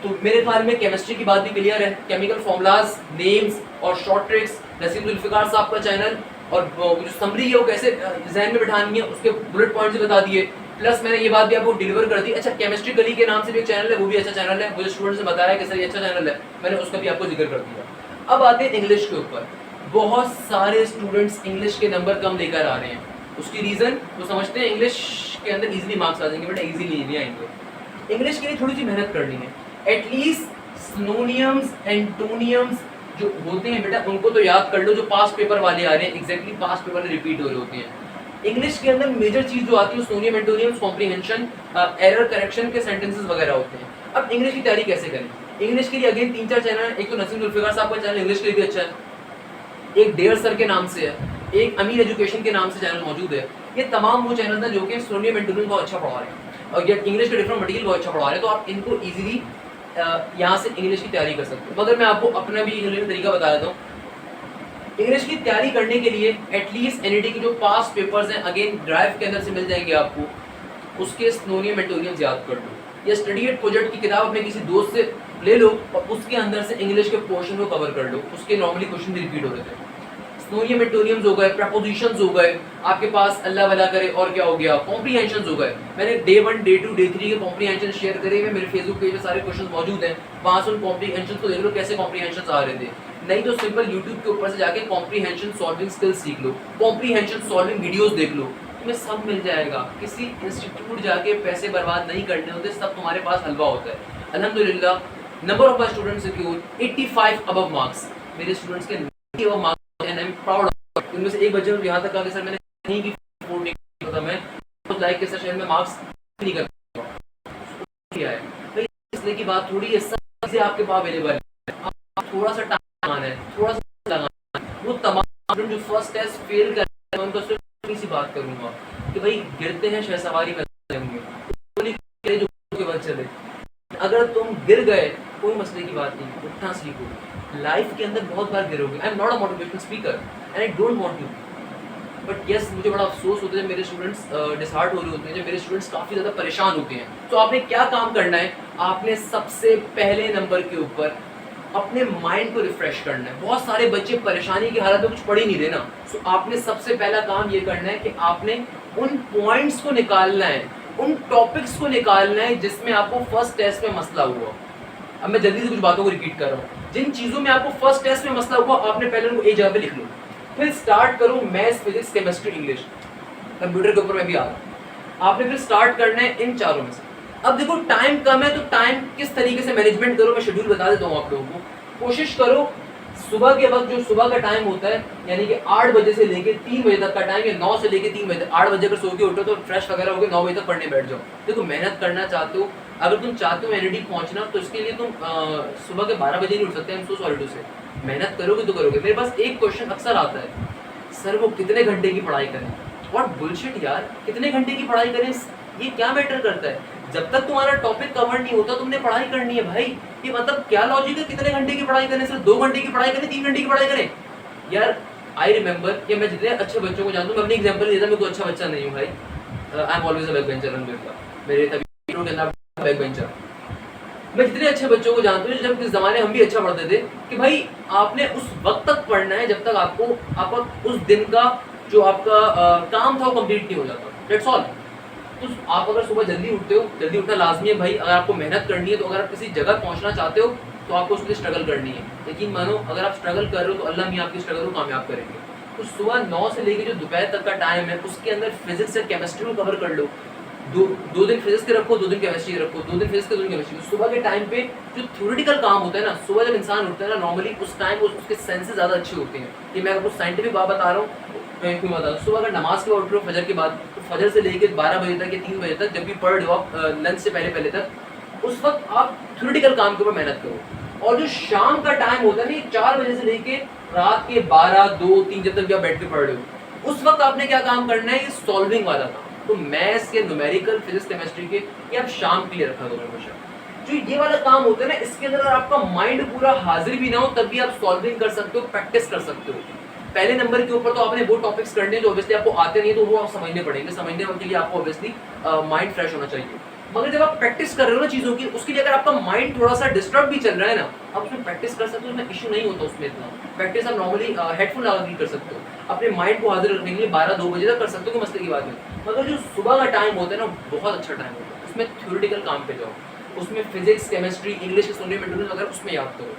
तो मेरे ख्याल में केमिस्ट्री की बात भी क्लियर है। केमिकल फॉर्मुलाज, नेम्स और शॉर्ट ट्रिक्स, नसीम जुल्फिकार साहब का चैनल, और जो समरी है वो कैसे जहन में बिठानी है उसके बुलेट पॉइंट्स बता दिए, प्लस मैंने ये बात भी आपको डिलीवर कर दी। अच्छा, केमिस्ट्री गली के नाम से भी एक चैनल है, वो भी अच्छा चैनल है, मुझे स्टूडेंट्स ने बताया कि सर ये अच्छा चैनल है, मैंने उसका भी आपको जिक्र कर दिया। अब आते हैं इंग्लिश के ऊपर। बहुत सारे स्टूडेंट्स इंग्लिश के नंबर कम लेकर आ रहे हैं, उसकी रीजन वो समझते हैं इंग्लिश के अंदर इजीली मार्क्स आ जाएंगे, बट इजीली नहीं आएंगे। इंग्लिश के लिए थोड़ी सी मेहनत करनी है, एटलीस्ट सिनोनियम्स, एंटोनियम्स जो होते हैं बेटा उनको तो याद कर लो, जो पास्ट पेपर वाले आ रहे हैं, एग्जैक्टली पास्ट पेपर में रिपीट हो रहे होते हैं। इंग्लिश के अंदर मेजर चीज जो आती है सिनोनियम, एंटोनियम्स, कॉम्प्रिहेंशन, एरर करेक्शन के सेंटेंसेस वगैरह होते हैं। अब इंग्लिश की तैयारी कैसे करें? इंग्लिश के लिए अगेन 3-4 चैनल है। एक तो नसीम जुल्फिकार साहब का चैनल इंग्लिश के लिए भी अच्छा है, एक डेयर सर के नाम से है, एक अमीर एजुकेशन के नाम से चैनल मौजूद है। ये तमाम वो चैनल हैं जो कि सिनोनियम, एंटोनियम बहुत अच्छा पढ़ा रहे हैं और ये इंग्लिश के डिफरेंट मटेरियल बहुत अच्छा पढ़ा रहे हैं, तो आप इनको इजीली यहाँ से इंग्लिश की तैयारी कर सकते हो। मगर मैं आपको अपना भी इंग्लिश का तरीका बता देता हूँ। इंग्लिश की तैयारी करने के लिए एटलीस्ट एनईटी के जो पास्ट पेपर्स हैं अगेन ड्राइव के अंदर से मिल जाएंगे आपको, उसके स्नोनियम मेटोनियम याद कर लो या स्टडी एट प्रोजेक्ट की किताब अपने किसी दोस्त से ले लो और उसके अंदर से इंग्लिश के पोर्शन को कवर कर लो, उसके नॉर्मली क्वेश्चन भी रिपीट हो रहे थे। स्नोनियम मेटोनियम्स हो गए, प्रपोजिशंस हो गए, आपके पास अल्लाह वाला करे और क्या हो गया, कॉम्प्रीहेंशंस हो गए। मैंने डे 1 डे 2 डे 3 के कॉम्प्रीहेंशन शेयर करे हुए मेरे फेसबुक पेज पे सारे क्वेश्चन मौजूद हैं, वहां से उन कॉम्प्रीहेंशंस को देख लो कैसे कॉम्प्रीहेंशंस आ रहे थे। नहीं तो सिंपल यूट्यूब के ऊपर से जाके कॉम्प्रीहेंशन सॉल्विंग स्किल्स सीख लो, कॉम्प्रीहेंशन सॉल्विंग वीडियोस देख लो, तुम्हें सब मिल जाएगा। किसी इंस्टीट्यूट जाके पैसे बर्बाद नहीं करने होते, सब तुम्हारे पास हलवा होता है। अल्हम्दुलिल्लाह number of my students secure 85 above marks, मेरे स्टूडेंट्स के 90 above marks and I am proud of. इनमें से एक बच्चे ने यहाँ तक कहा कि सर मैंने कहीं की अफोर्ड नहीं किया था, मैं उस लाइक के शहर में मार्क्स नहीं कर पाया है भाई, इसलिए की बात थोड़ी है, सब चीजें आपके पास अवेलेबल है, आप थोड़ा सा टाइम लगाना है, थोड़ा सा लगाना है। वो तमाम स्टूडेंट जो फर्स्ट टेस्ट फेल कर रहे हैं उनको सिर्फ इसी बात करूंगा कि भाई गिरते हैं शहसवारी में होंगे जो के बाद चले, अगर तुम गिर गए कोई मसले की बात नहीं, उठना सीखो। लाइफ के अंदर बहुत बार गिरोगे, I am not a motivational speaker and I don't want to, but yes मुझे बड़ा अफसोस होता है जब मेरे स्टूडेंट्स डिसहार्ट हो रहे होते हैं, जब मेरे स्टूडेंट्स काफ़ी ज़्यादा परेशान होते हैं। तो आपने क्या काम करना है, आपने सबसे पहले नंबर के ऊपर अपने माइंड को रिफ्रेश करना है। बहुत सारे बच्चे परेशानी की हालत में कुछ पढ़ ही नहीं रहे ना, सो आपने सबसे पहला काम ये करना है कि आपने उन पॉइंट्स को निकालना है, उन टॉपिक्स को निकालना है जिसमें आपको फर्स्ट टेस्ट में मसला हुआ। अब मैं जल्दी से कुछ बातों को रिपीट कर रहा हूँ, जिन चीज़ों में आपको फर्स्ट टेस्ट में मसला हुआ आपने पहले उनको एक जगह पे लिख लो, फिर स्टार्ट करो maths, physics, chemistry, English, computer के ऊपर मैं भी आ रहा हूँ। आपने फिर स्टार्ट करना है इन चारों में से। अब देखो टाइम कम है तो टाइम किस तरीके से मैनेजमेंट करो, मैं शेड्यूल बता देता हूँ आप लोगों को। कोशिश करो सुबह के वक्त, जो सुबह का टाइम होता है यानी कि 8 बजे से लेके 3 बजे तक का टाइम, या 9 से लेके 3 बजे तक, 8 बजे अगर सो के उठो तो फ्रेश वगैरह हो गए, 9 बजे तक पढ़ने बैठ जाओ। देखो मेहनत करना चाहते हो, अगर तुम चाहते हो एनईटी पहुंचना तो इसके लिए तुम सुबह के 12 बजे नहीं उठ सकते, हम सो सॉरी टू से, मेहनत करोगे तो करोगे। मेरे पास एक क्वेश्चन अक्सर आता है, सर वो कितने घंटे की पढ़ाई करें? व्हाट बुलशिट यार, कितने घंटे की पढ़ाई करें ये क्या मैटर करता है? जब तक तुम्हारा टॉपिक कवर नहीं होता तुमने पढ़ाई करनी है भाई। ये मतलब क्या लॉजिक है कितने घंटे की पढ़ाई करें? सिर्फ 2 घंटे की पढ़ाई करें, 3 घंटे की पढ़ाई करें? यार आई रिमेंबर कि मैं जितने अच्छे बच्चों को जानता हूँ, मैं अपनी एग्जांपल देता, मैं कोई अच्छा बच्चा नहीं हूँ भाई, I am always a back bencher, मेरे तभी के अंदर बैक बेंचर। मैं जितने अच्छे बच्चों को जानता हूँ, जब इस ज़माने हम भी अच्छा पढ़ते थे, कि भाई आपने उस वक्त तक पढ़ना है जब तक आपका उस दिन का जो आपका काम था वो कंप्लीट नहीं हो जाता, दैट्स ऑल। तो आप अगर सुबह जल्दी उठते हो, जल्दी उठना लाजमी है भाई, अगर आपको मेहनत करनी है, तो अगर आप किसी जगह पहुँचना चाहते हो तो आपको उसके लिए स्ट्रगल करनी है। यकीन मानो अगर आप स्ट्रगल कर रहे हो तो अल्लाह भी आपकी स्ट्रगल को कामयाब करेंगे। तो सुबह 9 से लेकर जो दोपहर तक का टाइम है उसके अंदर फिजिक्स और केमिस्ट्री को कवर कर लो। दो दिन फिजिक्स के रखो, 2 दिन केमिस्ट्री रखो, 2 दिन फिजिक्स के 2 दिन केमिस्ट्री। सुबह के टाइम पे जो थ्योरेटिकल काम होता है ना, सुबह जब इंसान उठता है ना, नॉर्मली उस टाइम उसके सेंसेस ज़्यादा अच्छे होते हैं। ये मैं आपको साइंटिफिक बात बता रहा हूँ, मैं क्यों बता रहा हूँ। सुबह अगर नमाज के बाद उठ रहे हो फजर के बाद, तो फजर से लेकर 12 बजे तक या 3 बजे तक जब भी पढ़ रहे हो आप लंच से पहले तक, उस वक्त आप थ्योरेटिकल काम के ऊपर मेहनत करो। और जो शाम का टाइम होता है ना, 4 बजे से लेके रात के 12, 2, 3 जब तक आप बैठ के पढ़ रहे हो, उस वक्त आपने क्या काम करना है, ये सॉल्विंग वाला काम। तो मैथ्स के, न्यूमेरिकल, फिजिक्स, केमिस्ट्री के ये आप शाम के लिए रखा करो हमेशा। जो ये वाला काम होता है ना, इसके अंदर अगर आपका माइंड पूरा हाजिर भी ना हो तब भी आप सॉल्विंग कर सकते हो, प्रैक्टिस कर सकते हो। पहले नंबर के ऊपर तो आपने वो टॉपिक्स करने जो ऑब्वियसली आपको आते नहीं है, तो वो आप समझने पड़ेंगे। समझने के लिए आपको ऑब्वियसली माइंड फ्रेश होना चाहिए। मगर जब आप प्रैक्टिस कर रहे हो ना चीज़ों की, उसके लिए अगर आपका माइंड थोड़ा सा डिस्टर्ब भी चल रहा है ना, आप उसमें प्रैक्टिस कर सकते हो, उसमें इशू नहीं होता उसमें इतना। प्रैक्टिस आप नॉर्मली हेडफोन लगा के कर सकते हो, अपने माइंड को हाजिर रखने के लिए 12-2 बजे तक कर सकते हो, कोई मसले की बात नहीं। मगर जो सुबह का टाइम होता है ना, बहुत अच्छा टाइम होता है, उसमें थ्योरेटिकल काम पे जाओ, उसमें फिजिक्स, केमिस्ट्री, इंग्लिश के सुनने में अगर उसमें याद करो।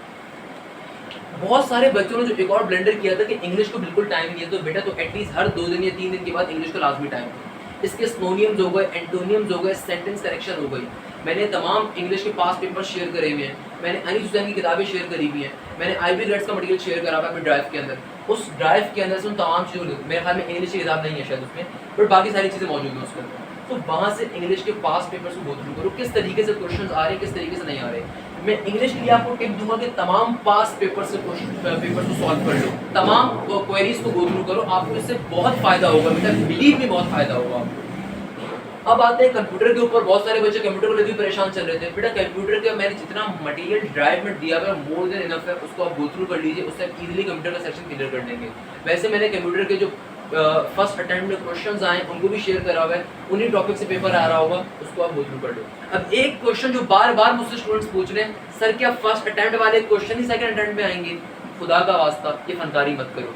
बहुत सारे बच्चों ने जो एक और ब्लेंडर किया था कि इंग्लिश को बिल्कुल टाइम नहीं है, तो बेटा तो एटलीस्ट हर 2 दिन या 3 दिन के बाद इंग्लिश का लाजमी टाइम है। इसके स्नोनियम्स हो गए, एंटोनियम्स हो गए, सेंटेंस करेक्शन हो गई। मैंने तमाम इंग्लिश के पास पेपर शेयर करे हुए हैं, मैंने अनीस हुसैन की किताबें शेयर करी हुई हैं, मैंने IB ग्रेड्स का मटेरियल शेयर करा हुआ है अपने ड्राइव के अंदर। उस ड्राइव के अंदर से उन तमाम चीज़ों, मेरे ख्याल में इंग्लिश की किताब नहीं है शायद उसमें, बट बाकी सारी चीज़ें मौजूद हैं उसके अंदर। तो वहाँ से इंग्लिश के पास पेपर्स को गो थ्रू करो, किस तरीके से क्वेश्चंस आ रहे हैं, किस तरीके से नहीं आ रहे। मैं इंग्लिश के लिए आपको टिप दूंगा कि तमाम पास पेपर से पेपर को सॉल्व कर लो, तमाम क्वेरीज को गो थ्रू करो, आपको इससे बहुत फ़ायदा होगा बेटा, बिलीव में बहुत फ़ायदा होगा आपको। अब आते हैं कंप्यूटर के ऊपर। बहुत सारे बच्चे कंप्यूटर को लेकर परेशान चल रहे थे। बेटा कंप्यूटर का मैंने जितना मटेरियल ड्राइव में दिया हुआ है मोर देन इनफ है, उसको आप गो थ्रू कर लीजिए, उससे आप इजीली कंप्यूटर का सेक्शन क्लियर कर देंगे। वैसे मैंने कंप्यूटर के जो फर्स्ट अटेम्प्ट में क्वेश्चंस आए उनको भी शेयर करा हुआ है, उन्हीं टॉपिक से पेपर आ रहा होगा, उसको आप गो थ्रू कर लो। अब एक क्वेश्चन जो बार बार मुझसे स्टूडेंट्स पूछ रहे हैं, सर क्या फर्स्ट अटेम्प्ट वाले क्वेश्चन ही सेकंड अटेम्प्ट में आएंगे? खुदा का वास्ता ये फनकारी मत करो,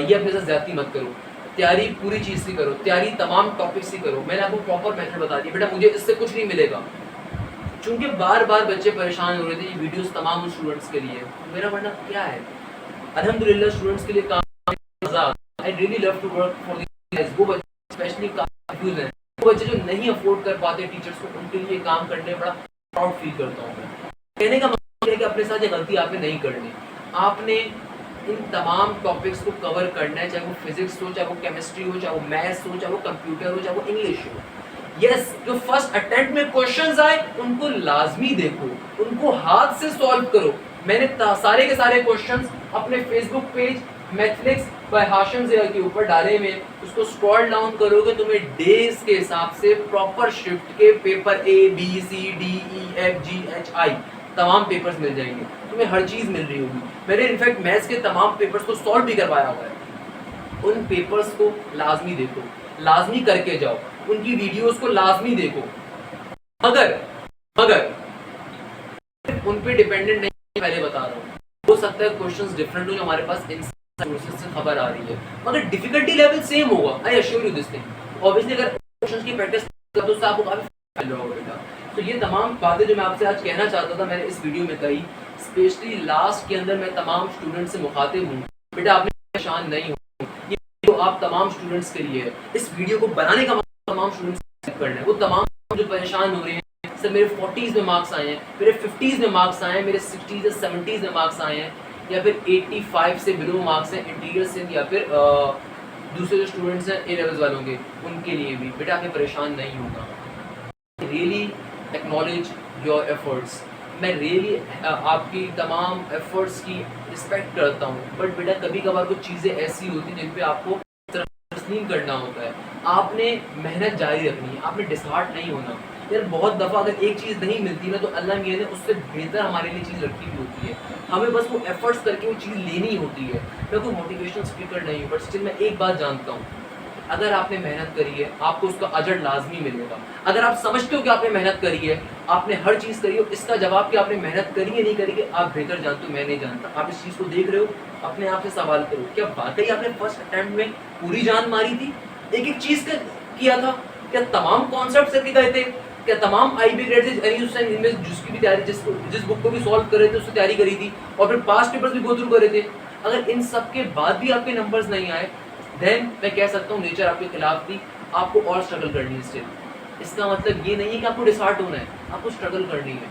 ये अपने साथ ज्यादती मत करो, तैयारी पूरी चीज़ की करो, तैयारी तमाम टॉपिक्स की करो। मैंने आपको प्रॉपर मेथड बता दिया। बेटा मुझे इससे कुछ नहीं मिलेगा, चूंकि बार बार बच्चे परेशान हो रहे थे, ये वीडियोस तमाम स्टूडेंट्स के लिए। मेरा मानना क्या है, अल्हम्दुलिल्लाह स्टूडेंट्स के लिए काम मजा आता है। I really love to work for this. वो बच्चे स्पेशली कंफ्यूज हैं, वो बच्चे जो नहीं अफोर्ड कर पाते टीचर्स को, उनके लिए काम करने में बड़ा प्राउड फील करता हूँ मैं। कहने का मतलब है कि अपने साथ ये गलती आपने नहीं करनी। आपने इन तमाम टॉपिक्स को कवर करना है, चाहे वो फिजिक्स हो, चाहे वो केमिस्ट्री हो, चाहे वो मैथ्स हो, चाहे वो कंप्यूटर हो, चाहे वो इंग्लिश हो। यस, जो फर्स्ट अटेम्प्ट में क्वेश्चंस आए उनको लाजमी देखो, उनको हाथ से सॉल्व करो। मैंने सारे के सारे क्वेश्चंस अपने Facebook page Mathlix by Hashim Zia के ऊपर डाले हुए। उसको स्क्रॉल डाउन करोगे तुम्हें डेज के हिसाब से प्रॉपर शिफ्ट के पेपर ABCDEFGHI तमाम पेपर्स मिल जाएंगे, तुम्हें हर चीज़ मिल रही होगी। मैंने इनफैक्ट मैथ्स के तमाम पेपर्स को सॉल्व भी करवाया हुआ है। उन पेपर्स को लाजमी देखो, लाजमी करके जाओ, उनकी वीडियोस को लाजमी देखो। मगर उन पे डिपेंडेंट नहीं, पहले बता रहा हूँ। हो सकता है क्वेश्चंस डिफरेंट हो जो हमारे पास इन सोर्सेज से खबर आ रही है, मगर डिफिकल्टी लेवल सेम होगा। I assure you this thing. Obviously अगर क्वेश्चंस की प्रैक्टिस तो उससे आपको काफी फायदा होगा बेटा। तो ये तमाम बातें जो मैं आपसे आज कहना चाहता था, मैंने इस वीडियो में कही। स्पेशली लास्ट के अंदर मैं तमाम स्टूडेंट से मुखातिब हूँ। बेटा आपने परेशान नहीं हो, ये वीडियो आप तमाम स्टूडेंट्स के लिए है। इस वीडियो को बनाने का तमाम स्टूडेंट्स करना है। वो तमाम जो परेशान हो रहे हैं, सर मेरे 40s में मार्क्स आए हैं, मेरे 50s में मार्क्स आए हैं, मेरे 60s या 70s में मार्क्स आए हैं, या फिर 85 से बिलो मार्क्स हैं इंटीरियर से, या फिर दूसरे जो स्टूडेंट्स हैं ए लेवल्स वालों के, उनके लिए भी बेटा आपने परेशान नहीं होगा। Really acknowledge your efforts. मैं रियली आपकी तमाम एफर्ट्स की रिस्पेक्ट करता हूँ, बट बेटा कभी कभार कुछ चीज़ें ऐसी होती हैं जिन पे आपको तस्लीम करना होता है। आपने मेहनत जारी रखनी है, आपने डिसहार्ट नहीं होना। यार बहुत दफ़ा अगर एक चीज़ नहीं मिलती ना, तो अल्लाह मियां ने उससे बेहतर हमारे लिए चीज़ रखी हुई होती है। हमें बस वो एफर्ट्स करके वो चीज़ लेनी होती है। मैं कोई मोटिवेशनल स्पीकर नहीं हूँ, बट स्टिल मैं एक बात जानता हूँ, अगर आपने मेहनत करी है आपको उसका अजर लाजमी मिलेगा। अगर आप समझते हो कि आपने मेहनत करी है, आपने हर चीज़ करी हो, इसका जवाब कि आपने मेहनत करी है नहीं करी है आप बेहतर जानते हो, मैं नहीं जानता। आप इस चीज़ को देख रहे हो, अपने आप से सवाल करो, क्या वाकई आपने फर्स्ट अटेम्प्ट में पूरी जान मारी थी, एक एक चीज़ का किया था? क्या तमाम कॉन्सेप्ट करके गए थे? क्या तमाम IB ग्रेड से इनमें जिसकी भी तैयारी, जिस बुक को भी सॉल्व कर रहे थे उससे तैयारी करी थी, और फिर पास्ट पेपर्स भी गो थ्रू कर रहे थे? अगर इन सब के बाद भी आपके नंबर्स नहीं आए, देन मैं कह सकता हूँ नेचर आपके खिलाफ थी, आपको और स्ट्रगल करनी है स्टिल। इसका मतलब ये नहीं है कि आपको डिसहार्ट होना है, आपको स्ट्रगल करनी है।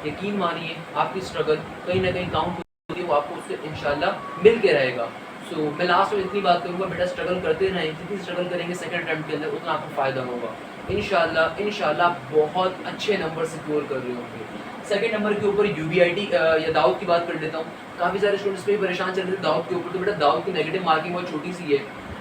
यकीन मानिए आपकी स्ट्रगल कहीं ना कहीं काउंट होती है, वो आपको उससे इंशाल्लाह मिल के रहेगा। सो मैं लास्ट में इतनी बात करूँगा, बेटा स्ट्रगल करते रहें, जितनी स्ट्रगल करेंगे सेकंड अटेम्प्ट के अंदर उतना आपको फ़ायदा होगा। इंशाल्लाह बहुत अच्छे नंबर सिक्योर कर रहे होंगे। सेकंड नंबर के ऊपर UBIT या दाऊद की बात कर लेता हूँ। काफ़ी सारे स्टूडेंट्स पे परेशान चल रहे थे दाऊद के ऊपर। तो बेटा दाऊद की नेगेटिव मार्किंग बहुत छोटी सी है।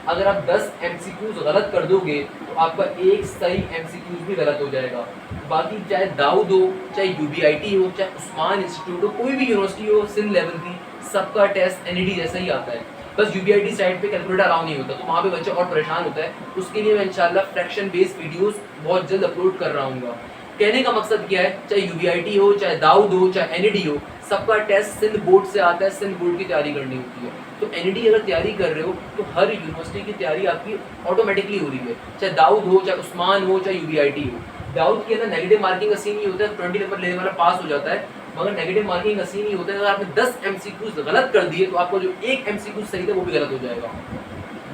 अगर आप 10 MCQs गलत कर दोगे तो आपका एक सही MCQs भी गलत हो जाएगा। बाकी चाहे दाऊद हो, चाहे UBIT हो, चाहे उस्मान इंस्टीट्यूट हो, कोई भी यूनिवर्सिटी हो सिंध लेवल की, सबका टेस्ट NED जैसा ही आता है। बस UBIT साइड पे कैलकुलेटर अलाउ नहीं होता, तो वहाँ पे बच्चा और परेशान होता है। उसके लिए मैं इंशाल्लाह फ्रैक्शन बेस्ड वीडियोस बहुत जल्द अपलोड कर रहा हूँ। कहने का मकसद क्या है, चाहे UBIT हो, चाहे दाऊद हो, चाहे NED हो, सबका टेस्ट सिंध बोर्ड से आता है, सिंध बोर्ड की तैयारी करनी होती है। तो NED अगर तैयारी कर रहे हो तो हर यूनिवर्सिटी की तैयारी आपकी ऑटोमेटिकली हो रही है, चाहे दाऊद हो, चाहे उस्मान हो, चाहे UBIT हो। दाऊद के अंदर नेगेटिव मार्किंग का सीन ही होता है, 20 नंबर लेने वाला पास हो जाता है, मगर नेगेटिव मार्किंग का सीन ही होता है अगर आपने 10 MCQs गलत कर दिए तो आपको जो एक MCQ सही था वो भी गलत हो जाएगा।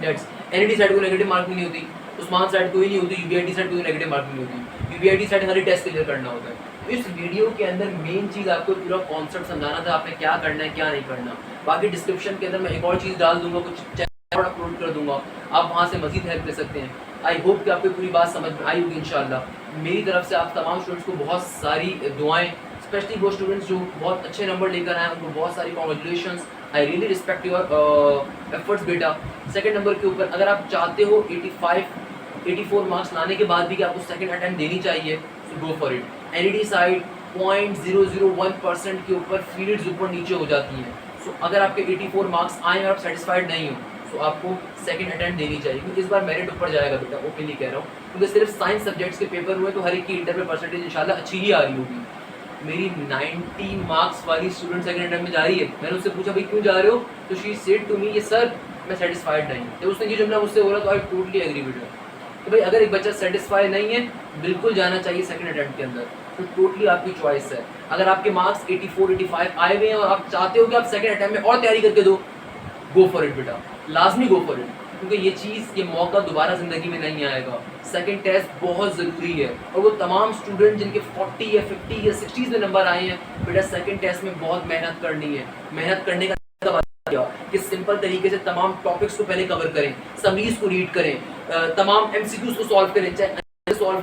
नेक्स्ट NED साइड को नेगेटिव मार्किंग नहीं होती, उस्मान साइड कोई नहीं होती, UBIT साइड कोई नेगेटिव मार्किंग नहीं होती। UBIT साइड हमारी टेस्ट क्लियर करना होता है। तो इस वीडियो के अंदर मेन चीज़ आपको पूरा कॉन्सेप्ट समझाना था, आपने क्या करना है क्या नहीं करना। बाकी डिस्क्रिप्शन के अंदर मैं एक और चीज़ डाल दूंगा, कुछ चैप्टर अपलोड कर दूंगा, आप वहाँ से मजीद हेल्प ले सकते हैं। आई होप कि आपको पूरी बात समझ में आई होगी इंशाल्लाह। मेरी तरफ से आप तमाम स्टूडेंट्स को बहुत सारी दुआएं, स्पेशली वो स्टूडेंट्स जो बहुत अच्छे नंबर लेकर आए उनको बहुत सारी congratulations. I really respect your efforts बेटा। सेकंड नंबर के ऊपर अगर आप चाहते हो 85 84 मार्क्स लाने के बाद भी कि आपको सेकंड अटेम्प्ट देनी चाहिए, so go for it. NED side 0.001% के ऊपर फील्ड्स ऊपर नीचे हो जाती हैं। सो अगर आपके 84 मार्क्स आए और आप सेटिस्फाइड नहीं हो तो आपको सेकंड अटेम्प्ट देनी चाहिए, क्योंकि इस बार मेरिट ऊपर जाएगा बेटा, ओपनली कह रहा हूँ। क्योंकि सिर्फ साइंस सब्जेक्ट्स के पेपर हुए तो हर एक की इंटर में परसेंटेज इंशाल्लाह अच्छी ही आ रही होगी। मेरी 90 मार्क्स वाली स्टूडेंट सेकंड अटेम्प्ट में जा रही है। मैंने उससे पूछा भाई क्यों जा रहे हो, तो शी सेड टू मी ये सर मैं सेटिस्फाइड नहीं। जब उसने ये जुमला मुझसे बोला तो I totally agree with him. तो भाई अगर एक बच्चा सेटिस्फाई नहीं है बिल्कुल जाना चाहिए सेकंड अटेम्प्ट के अंदर, तो टोटली आपकी चॉइस है। अगर आपके मार्क्स 84 85 आए हुए हैं और आप चाहते हो कि आप सेकंड अटेम्प्ट में और तैयारी करके दो, गो फॉर इट बेटा, लाजमी गो फॉर इट, क्योंकि ये चीज़ ये मौका दोबारा ज़िंदगी में नहीं आएगा। सेकंड टेस्ट बहुत ज़रूरी है और वो तमाम स्टूडेंट जिनके 40 या 50 या 60 में नंबर आए हैं, बेटा सेकंड टेस्ट में बहुत मेहनत करनी है। मेहनत करने का कि सिंपल तरीके से तमाम टॉपिक्स को पहले कवर करें, समरीज को रीड करें, तमाम एमसीक्यूज को सॉल्व करें, चाहे सॉल्व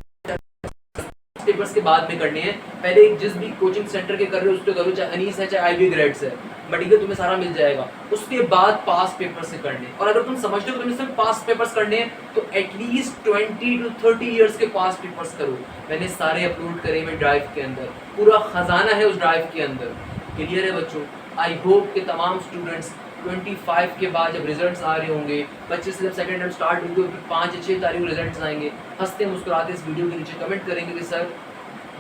पेपर्स के बाद में करने हैं। पहले जिस भी कोचिंग सेंटर के कर रहे हो उसको करो, चाहे अनीस है चाहे आईबी ग्रेड्स है, मटेरियल तुम्हें सारा मिल जाएगा। उसके बाद पास पेपर से करने, और अगर तुम समझते हो कि तुम्हें सिर्फ पास पेपर्स करने हैं तो एटलीस्ट 20 to 30 ईयर्स के पास पेपर्स करो। मैंने सारे अपलोड करे हुए ड्राइव के अंदर, पूरा खजाना है उस ड्राइव के अंदर। क्लियर है बच्चों? आई होप कि तमाम स्टूडेंट्स 25 के बाद जब रिजल्ट्स आ रहे होंगे, बच्चे से जब सेकंड टर्म स्टार्ट होंगे, 5 या 6 तारीख को रिजल्ट्स आएंगे, हंसते मुस्कुराते इस वीडियो के नीचे कमेंट करेंगे कि sir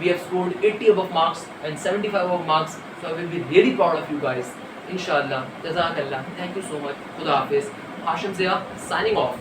we have scored 80 above marks and 75 above marks, so I will be really proud of you guys. इंशाल्लाह, जज़ाकल्लाह, थैंक यू सो मच, खुदा हाफिज़। Hashim Zia signing of.